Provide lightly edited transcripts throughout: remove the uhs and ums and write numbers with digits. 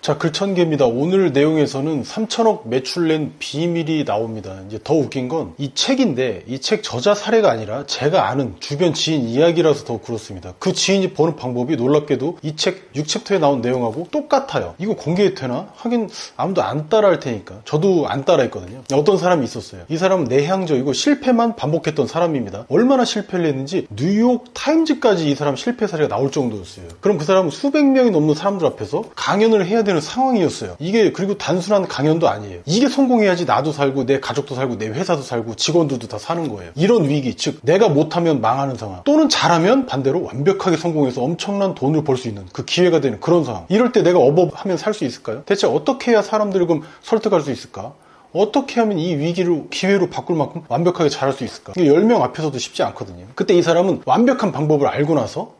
자, 글천개입니다. 오늘 내용에서는 3천억 매출낸 비밀이 나옵니다. 이제 더 웃긴 건 이 책인데 이 책 저자 사례가 아니라 제가 아는 주변 지인 이야기라서 더 그렇습니다. 그 지인이 버는 방법이 놀랍게도 이 책 6챕터에 나온 내용하고 똑같아요. 이거 공개해도 되나? 하긴 아무도 안 따라할 테니까. 저도 안 따라했거든요. 어떤 사람이 있었어요. 이 사람은 내향적이고 실패만 반복했던 사람입니다. 얼마나 실패를 했는지 뉴욕 타임즈까지 이 사람 실패 사례가 나올 정도였어요. 그럼 그 사람은 수백 명이 넘는 사람들 앞에서 강연을 해야 되는 상황이었어요. 이게 그리고 단순한 강연도 아니에요. 이게 성공해야지 나도 살고 내 가족도 살고 내 회사도 살고 직원들도 다 사는 거예요. 이런 위기, 즉 내가 못하면 망하는 상황, 또는 잘하면 반대로 완벽하게 성공해서 엄청난 돈을 벌 수 있는 그 기회가 되는 그런 상황. 이럴 때 내가 어버하면 살 수 있을까요? 대체 어떻게 해야 사람들을 그럼 설득할 수 있을까? 어떻게 하면 이 위기를 기회로 바꿀 만큼 완벽하게 잘할 수 있을까? 이게 10명 앞에서도 쉽지 않거든요. 그때 이 사람은 완벽한 방법을 알고 나서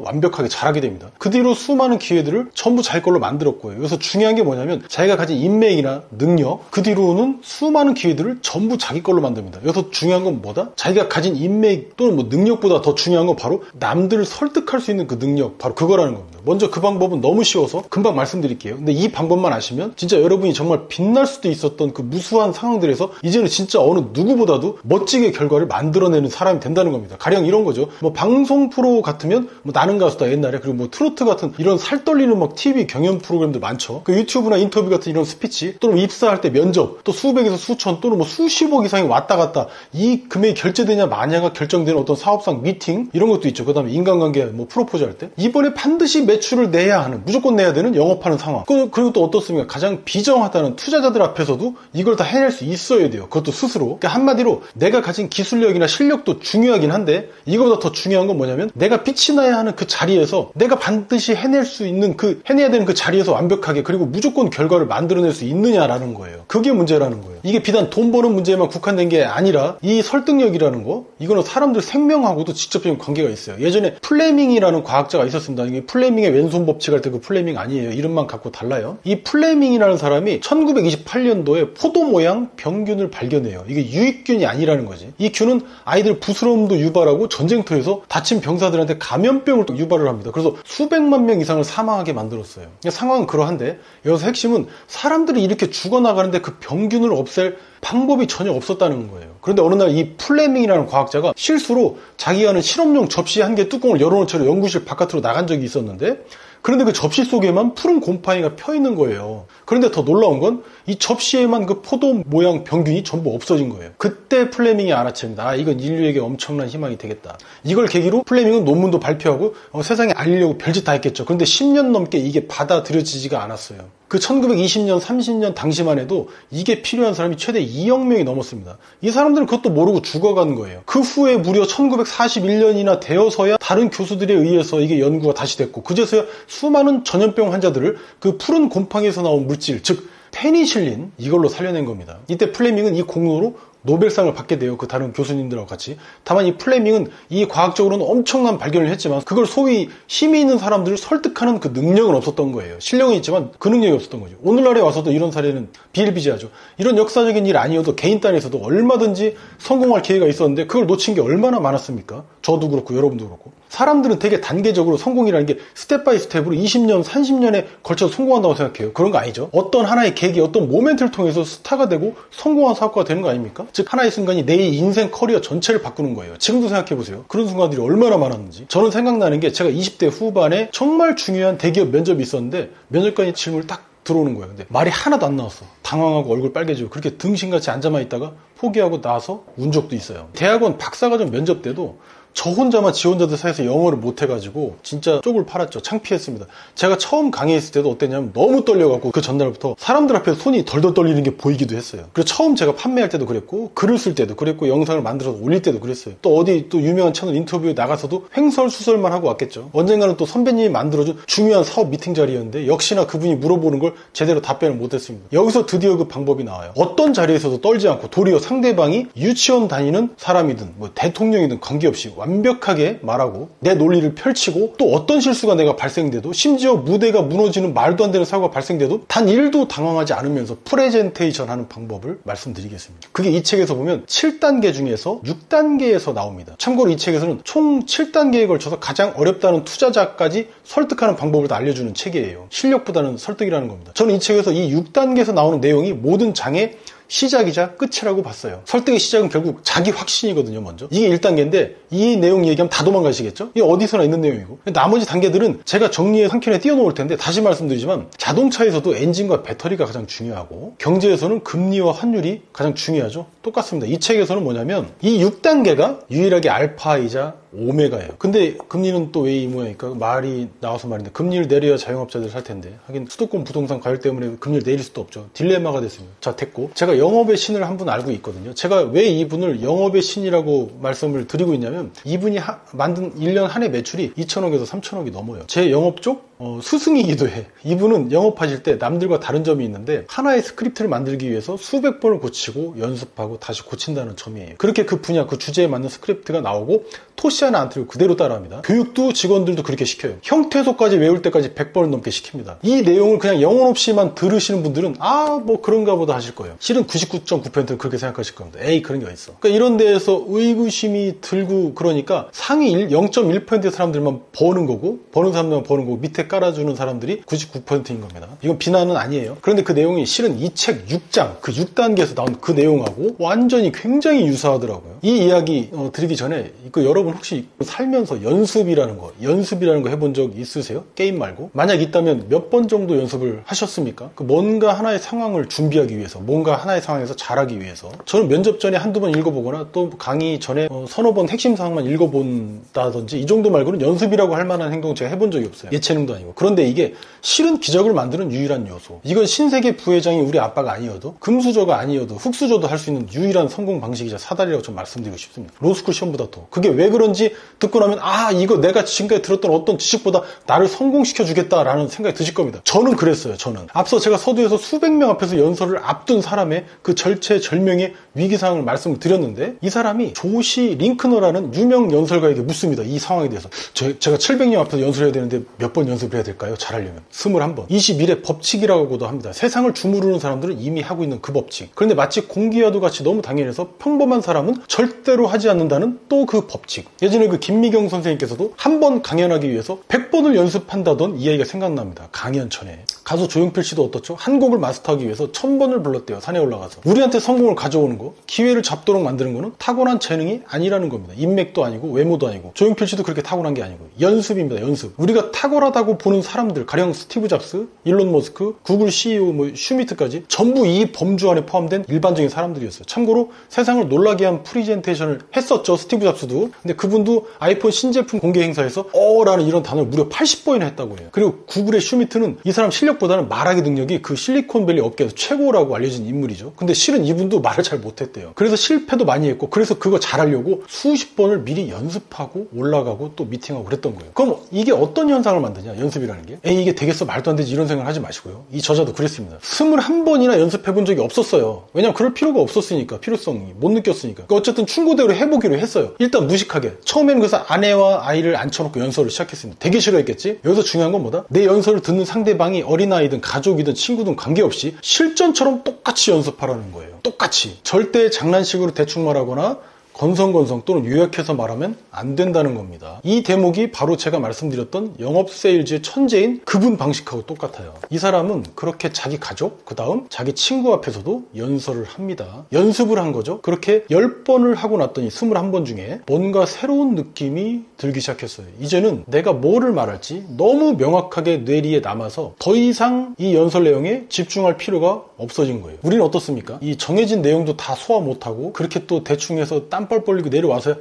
완벽하게 잘하게 됩니다. 그 뒤로 수많은 기회들을 전부 자기 걸로 만들었고요. 여기서 중요한 게 뭐냐면 자기가 가진 인맥이나 능력, 그 뒤로는 수많은 기회들을 전부 자기 걸로 만듭니다. 여기서 중요한 건 뭐다? 자기가 가진 인맥 또는 뭐 능력보다 더 중요한 건 바로 남들을 설득할 수 있는 그 능력, 바로 그거라는 겁니다. 먼저 그 방법은 너무 쉬워서 금방 말씀드릴게요. 근데 이 방법만 아시면 진짜 여러분이 정말 빛날 수도 있었던 그 무수한 상황들에서 이제는 진짜 어느 누구보다도 멋지게 결과를 만들어내는 사람이 된다는 겁니다. 가령 이런 거죠. 뭐 방송 프로 같으면 뭐 나는 가수다 옛날에, 그리고 뭐 트로트 같은 이런 살 떨리는 막 TV 경연 프로그램들 많죠. 그 유튜브나 인터뷰 같은 이런 스피치, 또는 입사할 때 면접, 또 수백에서 수천 또는 뭐 수십억 이상이 왔다 갔다 이 금액이 결제되냐 마냐가 결정되는 어떤 사업상 미팅 이런 것도 있죠. 그 다음에 인간관계 뭐 프로포즈 할 때 이번에 반드시 매출을 내야 하는, 무조건 내야 되는 영업하는 상황. 그리고 또 어떻습니까? 가장 비정하다는 투자자들 앞에서도 이걸 다 해낼 수 있어야 돼요. 그것도 스스로. 그러니까 한마디로 내가 가진 기술력이나 실력도 중요하긴 한데 이거보다 더 중요한 건 뭐냐면 내가 빛이 나야 하는 그 자리에서 내가 반드시 해낼 수 있는 해내야 되는 그 자리에서 완벽하게 그리고 무조건 결과를 만들어낼 수 있느냐라는 거예요. 그게 문제라는 거예요. 이게 비단 돈 버는 문제에만 국한된 게 아니라 이 설득력이라는 거, 이거는 사람들 생명하고도 직접적인 관계가 있어요. 예전에 플레밍이라는 과학자가 있었습니다. 이게 플레밍의 왼손 법칙 할 때 그 플레밍 아니에요. 이름만 갖고 달라요. 이 플레밍이라는 사람이 1928년도에 포도 모양 병균을 발견해요. 이게 유익균이 아니라는 거지. 이 균은 아이들 부스럼도 유발하고 전쟁터에서 다친 병사들한테 감염병을 또 유발을 합니다. 그래서 수백만 명 이상을 사망하게 만들었어요. 상황은 그러한데 여기서 핵심은 사람들이 이렇게 죽어나가는데 그 병균을 없앨 방법이 전혀 없었다는 거예요. 그런데 어느 날 이 플레밍이라는 과학자가 실수로 자기가 하는 실험용 접시 한 개 뚜껑을 열어놓은 채로 연구실 바깥으로 나간 적이 있었는데, 그런데 그 접시 속에만 푸른 곰팡이가 펴 있는 거예요. 그런데 더 놀라운 건 이 접시에만 그 포도 모양 병균이 전부 없어진 거예요. 그때 플레밍이 알아챕니다. 이건 인류에게 엄청난 희망이 되겠다. 이걸 계기로 플레밍은 논문도 발표하고 세상에 알리려고 별짓 다 했겠죠. 그런데 10년 넘게 이게 받아들여지지가 않았어요. 그 1920년, 30년 당시만 해도 이게 필요한 사람이 최대 2억 명이 넘었습니다. 이 사람들은 그것도 모르고 죽어간 거예요. 그 후에 무려 1941년이나 되어서야 다른 교수들에 의해서 이게 연구가 다시 됐고, 그제서야 수많은 전염병 환자들을 그 푸른 곰팡이에서 나온 물질, 즉 페니실린, 이걸로 살려낸 겁니다. 이때 플레밍은 이 공로로 노벨상을 받게 돼요. 그 다른 교수님들하고 같이. 다만 이 플레밍은 이 과학적으로는 엄청난 발견을 했지만 그걸 소위 힘이 있는 사람들을 설득하는 그 능력은 없었던 거예요. 실력은 있지만 그 능력이 없었던 거죠. 오늘날에 와서도 이런 사례는 비일비재하죠. 이런 역사적인 일 아니어도 개인 단에서도 얼마든지 성공할 기회가 있었는데 그걸 놓친 게 얼마나 많았습니까? 저도 그렇고 여러분도 그렇고. 사람들은 되게 단계적으로 성공이라는 게 스텝 바이 스텝으로 20년, 30년에 걸쳐서 성공한다고 생각해요. 그런 거 아니죠. 어떤 하나의 계기, 어떤 모멘트를 통해서 스타가 되고 성공한 사업가가 되는 거 아닙니까? 즉 하나의 순간이 내 인생 커리어 전체를 바꾸는 거예요. 지금도 생각해보세요. 그런 순간들이 얼마나 많았는지. 저는 생각나는 게 제가 20대 후반에 정말 중요한 대기업 면접이 있었는데 면접관이 질문을 딱 들어오는 거예요. 근데 말이 하나도 안 나왔어. 당황하고 얼굴 빨개지고 그렇게 등신같이 앉아만 있다가 포기하고 나서 운 적도 있어요. 대학원 박사과정 면접 때도 저 혼자만 지 혼자들 사이에서 영어를 못해가지고 진짜 쪽을 팔았죠. 창피했습니다. 제가 처음 강의했을 때도 어땠냐면 너무 떨려갖고 그 전날부터 사람들 앞에서 손이 덜덜 떨리는 게 보이기도 했어요. 그리고 처음 제가 판매할 때도 그랬고 글을 쓸 때도 그랬고 영상을 만들어서 올릴 때도 그랬어요. 또 어디 또 유명한 채널 인터뷰에 나가서도 횡설수설만 하고 왔겠죠. 언젠가는 또 선배님이 만들어준 중요한 사업 미팅 자리였는데 역시나 그분이 물어보는 걸 제대로 답변을 못했습니다. 여기서 드디어 그 방법이 나와요. 어떤 자리에서도 떨지 않고 도리어 상대방이 유치원 다니는 사람이든 뭐 대통령이든 관계없이 완벽하게 말하고 내 논리를 펼치고 또 어떤 실수가 내가 발생돼도 심지어 무대가 무너지는 말도 안 되는 사고가 발생돼도 단 1도 당황하지 않으면서 프레젠테이션 하는 방법을 말씀드리겠습니다. 그게 이 책에서 보면 7단계 중에서 6단계에서 나옵니다. 참고로 이 책에서는 총 7단계에 걸쳐서 가장 어렵다는 투자자까지 설득하는 방법을 다 알려주는 책이에요. 실력보다는 설득이라는 겁니다. 저는 이 책에서 이 6단계에서 나오는 내용이 모든 장의 시작이자 끝이라고 봤어요. 설득의 시작은 결국 자기 확신이거든요, 먼저. 이게 1단계인데 이 내용 얘기하면 다 도망가시겠죠? 이게 어디서나 있는 내용이고. 나머지 단계들은 제가 정리해 한 켠에 띄워놓을 텐데 다시 말씀드리지만 자동차에서도 엔진과 배터리가 가장 중요하고 경제에서는 금리와 환율이 가장 중요하죠. 똑같습니다. 이 책에서는 뭐냐면 이 6단계가 유일하게 알파이자 오메가예요. 근데 금리는 또 왜 이 모양일까? 말이 나와서 말인데 금리를 내려야 자영업자들 살 텐데 하긴 수도권 부동산 가격 때문에 금리를 내릴 수도 없죠. 딜레마가 됐습니다. 자, 됐고 제가 영업의 신을 한 분 알고 있거든요. 제가 왜 이분을 영업의 신이라고 말씀을 드리고 있냐면 이분이 만든 1년 한 해 매출이 2천억에서 3천억이 넘어요. 제 영업 쪽 스승이기도 해. 이분은 영업하실 때 남들과 다른 점이 있는데 하나의 스크립트를 만들기 위해서 수백 번을 고치고 연습하고 다시 고친다는 점이에요. 그렇게 그 분야, 그 주제에 맞는 스크립트가 나오고 토시 하나 안 틀고 그대로 따라합니다. 교육도 직원들도 그렇게 시켜요. 형태소까지 외울 때까지 100번을 넘게 시킵니다. 이 내용을 그냥 영혼 없이만 들으시는 분들은 뭐 그런가 보다 하실 거예요. 실은 99.9%는 그렇게 생각하실 겁니다. 에이, 그런 게 어딨어. 그러니까 이런 데에서 의구심이 들고 그러니까 상위 0.1%의 사람들만 버는 거고 버는 사람들만 버는 거고 밑에 깔아주는 사람들이 99%인 겁니다. 이건 비난은 아니에요. 그런데 그 내용이 실은 이 책 6장, 그 6단계에서 나온 그 내용하고 완전히 굉장히 유사하더라고요. 이 이야기 드리기 전에 여러분 혹시 살면서 연습이라는 거 해본 적 있으세요? 게임 말고? 만약 있다면 몇 번 정도 연습을 하셨습니까? 뭔가 하나의 상황을 준비하기 위해서, 뭔가 하나의 상황에서 잘하기 위해서. 저는 면접 전에 한두 번 읽어보거나 또 강의 전에 서너 번 핵심 사항만 읽어본다든지 이 정도 말고는 연습이라고 할 만한 행동 제가 해본 적이 없어요. 예체능도 아니고. 그런데 이게 실은 기적을 만드는 유일한 요소. 이건 신세계 부회장이 우리 아빠가 아니어도 금수저가 아니어도 흑수저도 할 수 있는 유일한 성공 방식이자 사다리라고 좀 말씀드리고 싶습니다. 로스쿨 시험보다 더. 그게 왜 그런지 듣고 나면 이거 내가 지금까지 들었던 어떤 지식보다 나를 성공시켜 주겠다라는 생각이 드실 겁니다. 저는 그랬어요. 저는. 앞서 제가 서두에서 수백 명 앞에서 연설을 앞둔 사람의 그 절체절명의 위기상황을 말씀을 드렸는데 이 사람이 조시 링크너라는 유명 연설가에게 묻습니다. 이 상황에 대해서. 제가 700명 앞에서 연설해야 되는데 몇 번 연습을 해야 될까요? 잘하려면. 21번. 21의 법칙이라고도 합니다. 세상을 주무르는 사람들은 이미 하고 있는 그 법칙. 그런데 마치 공기와도 같이 너무 당연해서 평범한 사람은 절대로 하지 않는다는 또 그 법칙. 예전에 그 김미경 선생님께서도 한 번 강연하기 위해서 100번을 연습한다던 이야기가 생각납니다. 강연천에. 가수 조용필 씨도 어떻죠? 한 곡을 마스터하기 위해서 1000번을 불렀대요. 산에 올라가서. 우리한테 성공을 가져오는 거, 기회를 잡도록 만드는 거는 타고난 재능이 아니라는 겁니다. 인맥도 아니고 외모도 아니고 조용필 씨도 그렇게 타고난 게 아니고 연습입니다. 연습. 우리가 탁월하다고 보는 사람들, 가령 스티브 잡스, 일론 머스크, 구글 CEO, 슈미트까지 전부 이 범주 안에 포함된 일반적인 사람들이었어요. 참고로 세상을 놀라게 한 프리젠테이션을 했었죠. 스티브 잡스도. 근데 그분도 아이폰 신제품 공개 행사에서 라는 이런 단어를 무려 80번이나 했다고 해요. 그리고 구글의 슈미트는 이 사람 실력보다는 말하기 능력이 그 실리콘밸리 업계에서 최고라고 알려진 인물이죠. 근데 실은 이분도 말을 잘 못했대요. 그래서 실패도 많이 했고 그래서 그거 잘하려고 수십 번을 미리 연습하고 올라가고 또 미팅하고 그랬던 거예요. 그럼 이게 어떤 현상을 만드냐? 연습이라는 게. 이게 되겠어? 말도 안 되지 이런 생각을 하지 마시고요. 이 저자도 그랬습니다. 21번이나 연습해본 적이 없었어요. 왜냐면 그럴 필요가 없었으니까. 필요성이 못 느꼈으니까. 그러니까 어쨌든 충고대로 해보기로 했어요. 일단 무식하게. 처음에는 그래서 아내와 아이를 앉혀놓고 연설을 시작했습니다. 되게 싫어했겠지? 여기서 중요한 건 뭐다? 내 연설을 듣는 상대방이 어린아이든 가족이든 친구든 관계없이 실전처럼 똑같이 연습하라는 거예요. 똑같이. 절대 장난식으로 대충 말하거나 건성건성 또는 요약해서 말하면 안 된다는 겁니다. 이 대목이 바로 제가 말씀드렸던 영업 세일즈의 천재인 그분 방식하고 똑같아요. 이 사람은 그렇게 자기 가족, 그 다음 자기 친구 앞에서도 연설을 합니다. 연습을 한 거죠. 그렇게 10번을 하고 났더니 21번 중에 뭔가 새로운 느낌이 들기 시작했어요. 이제는 내가 뭐를 말할지 너무 명확하게 뇌리에 남아서 더 이상 이 연설 내용에 집중할 필요가 없어진 거예요. 우리는 어떻습니까? 이 정해진 내용도 다 소화 못하고 그렇게 또 대충 해서 땀뻘 벌리고 내려와서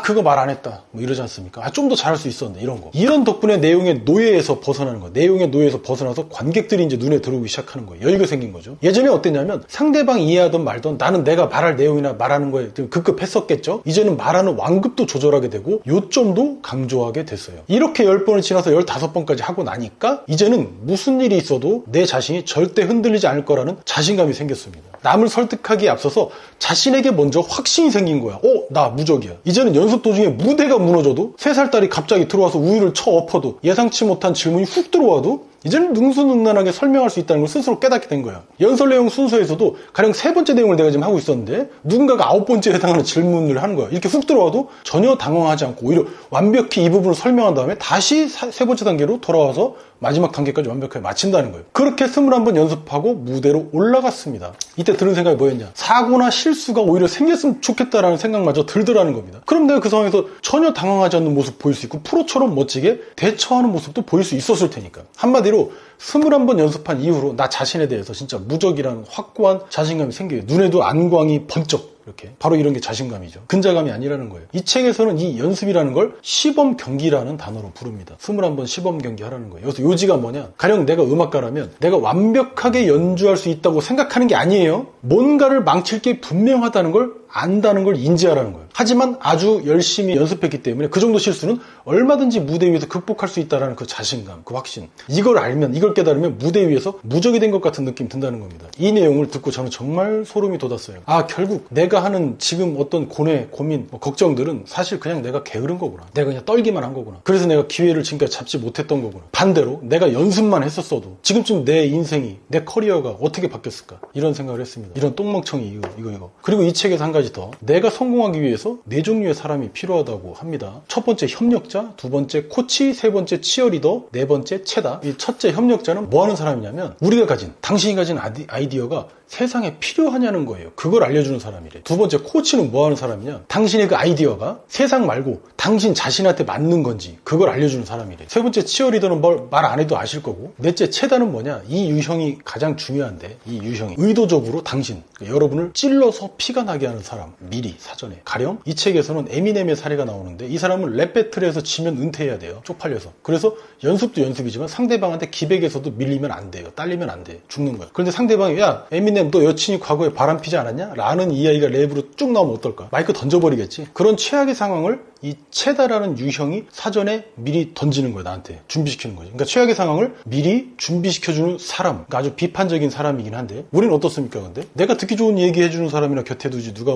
그거 말 안 했다 이러지 않습니까? 좀 더 잘할 수 있었는데 이런 거. 이런 덕분에 내용의 노예에서 벗어나는 거예요. 내용의 노예에서 벗어나서 관객들이 이제 눈에 들어오기 시작하는 거예요. 여유가 생긴 거죠. 예전에 어땠냐면 상대방이 이해하던 말던 나는 내가 말할 내용이나 말하는 거에 급급했었겠죠. 이제는 말하는 완급도 조절하게 되고 요점도 강조하게 됐어요. 이렇게 10번을 지나서 15번까지 하고 나니까 이제는 무슨 일이 있어도 내 자신이 절대 흔들리지 않을 거라는 자신감이 생겼습니다. 남을 설득하기에 앞서서 자신에게 먼저 확신이 생긴 거야. 나 무적이야. 이제는 연습 도중에 무대가 무너져도 3살 딸이 갑자기 들어와서 우유를 쳐 엎어도 예상치 못한 질문이 훅 들어와도 이제는 능수능란하게 설명할 수 있다는 걸 스스로 깨닫게 된 거야. 연설 내용 순서에서도 가령 3번째 내용을 내가 지금 하고 있었는데 누군가가 9번째에 해당하는 질문을 하는 거야. 이렇게 훅 들어와도 전혀 당황하지 않고 오히려 완벽히 이 부분을 설명한 다음에 다시 3번째 단계로 돌아와서 마지막 단계까지 완벽하게 마친다는 거예요. 그렇게 21번 연습하고 무대로 올라갔습니다. 이때 드는 생각이 뭐였냐? 사고나 실수가 오히려 생겼으면 좋겠다라는 생각마저 들더라는 겁니다. 그럼 내가 그 상황에서 전혀 당황하지 않는 모습 보일 수 있고 프로처럼 멋지게 대처하는 모습도 보일 수 있었을 테니까. 한마디로 21번 연습한 이후로 나 자신에 대해서 진짜 무적이라는 확고한 자신감이 생겨요. 눈에도 안광이 번쩍 이렇게. 바로 이런 게 자신감이죠. 근자감이 아니라는 거예요. 이 책에서는 이 연습이라는 걸 시범 경기라는 단어로 부릅니다. 21번 시범 경기 하라는 거예요. 여기서 요지가 뭐냐? 가령 내가 음악가라면 내가 완벽하게 연주할 수 있다고 생각하는 게 아니에요. 뭔가를 망칠 게 분명하다는 걸 안다는 걸 인지하라는 거예요. 하지만 아주 열심히 연습했기 때문에 그 정도 실수는 얼마든지 무대 위에서 극복할 수 있다는 그 자신감, 그 확신. 이걸 알면, 이걸 깨달으면 무대 위에서 무적이 된 것 같은 느낌이 든다는 겁니다. 이 내용을 듣고 저는 정말 소름이 돋았어요. 결국 내가 하는 지금 어떤 고뇌, 고민, 걱정들은 사실 그냥 내가 게으른 거구나. 내가 그냥 떨기만 한 거구나. 그래서 내가 기회를 지금까지 잡지 못했던 거구나. 반대로 내가 연습만 했었어도 지금쯤 내 인생이, 내 커리어가 어떻게 바뀌었을까? 이런 생각을 했습니다. 이런 똥멍청이 이거. 그리고 이 책에서 한 가지 더. 내가 성공하기 위해서 4종류의 사람이 필요하다고 합니다. 첫 번째 협력자, 두 번째 코치, 세 번째 치어리더, 네 번째 체다. 이 첫째 협력자는 뭐 하는 사람이냐면 우리가 가진, 당신이 가진 아이디어가 세상에 필요하냐는 거예요. 그걸 알려주는 사람이래. 두 번째 코치는 뭐 하는 사람이냐? 당신의 그 아이디어가 세상 말고 당신 자신한테 맞는 건지 그걸 알려주는 사람이래. 세 번째 치어리더는 말 안 해도 아실 거고, 넷째 체다는 뭐냐? 이 유형이 가장 중요한데, 이 유형이 의도적으로 당신, 그러니까 여러분을 찔러서 피가 나게 하는 사람, 미리 사전에. 가령 이 책에서는 에미넴의 사례가 나오는데 이 사람은 랩 배틀에서 지면 은퇴해야 돼요. 쪽팔려서. 그래서 연습도 연습이지만 상대방한테 기백에서도 밀리면 안 돼요. 딸리면 안 돼. 죽는 거야. 그런데 상대방이 야 에미넴 너 여친이 과거에 바람피지 않았냐? 라는 이야기가 랩으로 쭉 나오면 어떨까? 마이크 던져버리겠지. 그런 최악의 상황을 이 체다라는 유형이 사전에 미리 던지는 거야, 나한테. 준비시키는 거지. 그러니까 최악의 상황을 미리 준비시켜주는 사람. 그러니까 아주 비판적인 사람이긴 한데, 우리는 어떻습니까, 근데? 내가 듣기 좋은 얘기 해주는 사람이나 곁에 두지, 누가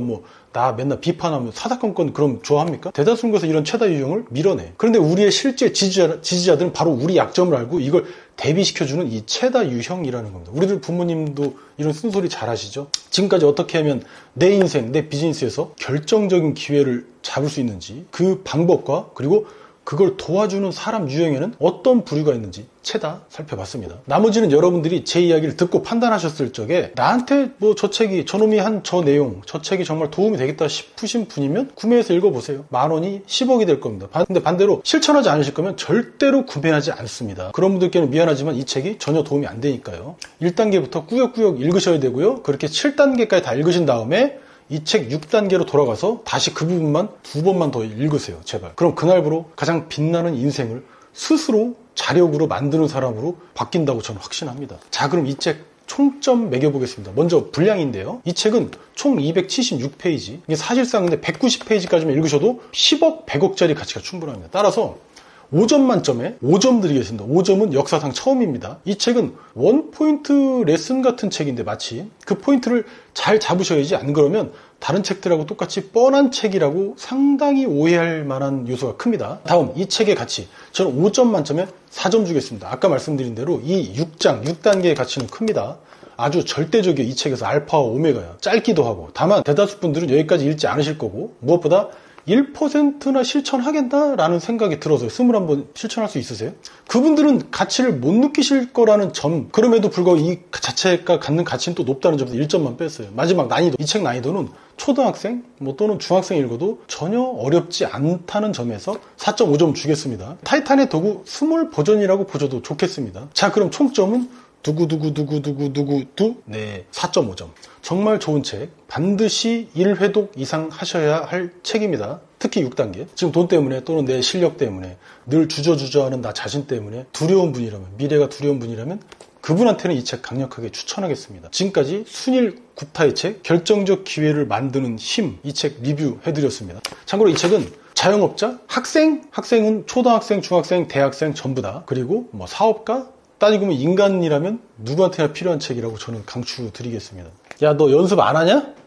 나 맨날 비판하면 사사건건 그럼 좋아합니까? 대다수는 그래서 이런 체다 유형을 밀어내. 그런데 우리의 실제 지지자들은 바로 우리 약점을 알고 이걸 대비시켜주는 이 체다 유형이라는 겁니다. 우리들 부모님도 이런 쓴소리 잘 하시죠? 지금까지 어떻게 하면 내 인생, 내 비즈니스에서 결정적인 기회를 잡을 수 있는지 그 방법과 그리고 그걸 도와주는 사람 유형에는 어떤 부류가 있는지 체다 살펴봤습니다. 나머지는 여러분들이 제 이야기를 듣고 판단하셨을 적에 나한테 저 책이, 저놈이 한 저 내용, 저 책이 정말 도움이 되겠다 싶으신 분이면 구매해서 읽어보세요. 10,000원이 10억이 될 겁니다. 근데 반대로 실천하지 않으실 거면 절대로 구매하지 않습니다. 그런 분들께는 미안하지만 이 책이 전혀 도움이 안 되니까요. 1단계부터 꾸역꾸역 읽으셔야 되고요. 그렇게 7단계까지 다 읽으신 다음에 이 책 6단계로 돌아가서 다시 그 부분만 2번만 더 읽으세요, 제발. 그럼 그날부로 가장 빛나는 인생을 스스로 자력으로 만드는 사람으로 바뀐다고 저는 확신합니다. 자, 그럼 이 책 총점 매겨보겠습니다. 먼저 분량인데요. 이 책은 총 276페이지. 이게 사실상 근데 190페이지까지만 읽으셔도 10억, 100억짜리 가치가 충분합니다. 따라서 5점 만점에 5점 드리겠습니다. 5점은 역사상 처음입니다. 이 책은 원포인트 레슨 같은 책인데 마치 그 포인트를 잘 잡으셔야지, 안 그러면 다른 책들하고 똑같이 뻔한 책이라고 상당히 오해할 만한 요소가 큽니다. 다음, 이 책의 가치. 저는 5점 만점에 4점 주겠습니다. 아까 말씀드린 대로 이 6단계의 가치는 큽니다. 아주 절대적이에요. 이 책에서 알파와 오메가야. 짧기도 하고. 다만 대다수 분들은 여기까지 읽지 않으실 거고, 무엇보다 1%나 실천하겠다라는 생각이 들어서요. 21번 실천할 수 있으세요? 그분들은 가치를 못 느끼실 거라는 점, 그럼에도 불구하고 이 자체가 갖는 가치는 또 높다는 점에서 1점만 뺐어요. 마지막 난이도, 이 책 난이도는 초등학생 또는 중학생 읽어도 전혀 어렵지 않다는 점에서 4.5점 주겠습니다. 타이탄의 도구 스몰 버전이라고 보셔도 좋겠습니다. 자, 그럼 총점은 두구두구두구두구두구 네, 4.5점. 정말 좋은 책, 반드시 1회독 이상 하셔야 할 책입니다. 특히 6단계. 지금 돈 때문에 또는 내 실력 때문에 늘 주저주저하는 나 자신 때문에 두려운 분이라면, 미래가 두려운 분이라면 그분한테는 이 책 강력하게 추천하겠습니다. 지금까지 순일 굽타의 책, 결정적 기회를 만드는 힘, 이 책 리뷰해드렸습니다. 참고로 이 책은 자영업자, 학생은 초등학생, 중학생, 대학생 전부 다, 그리고 사업가, 따지고 보면 인간이라면 누구한테나 필요한 책이라고 저는 강추드리겠습니다. 야, 너 연습 안 하냐?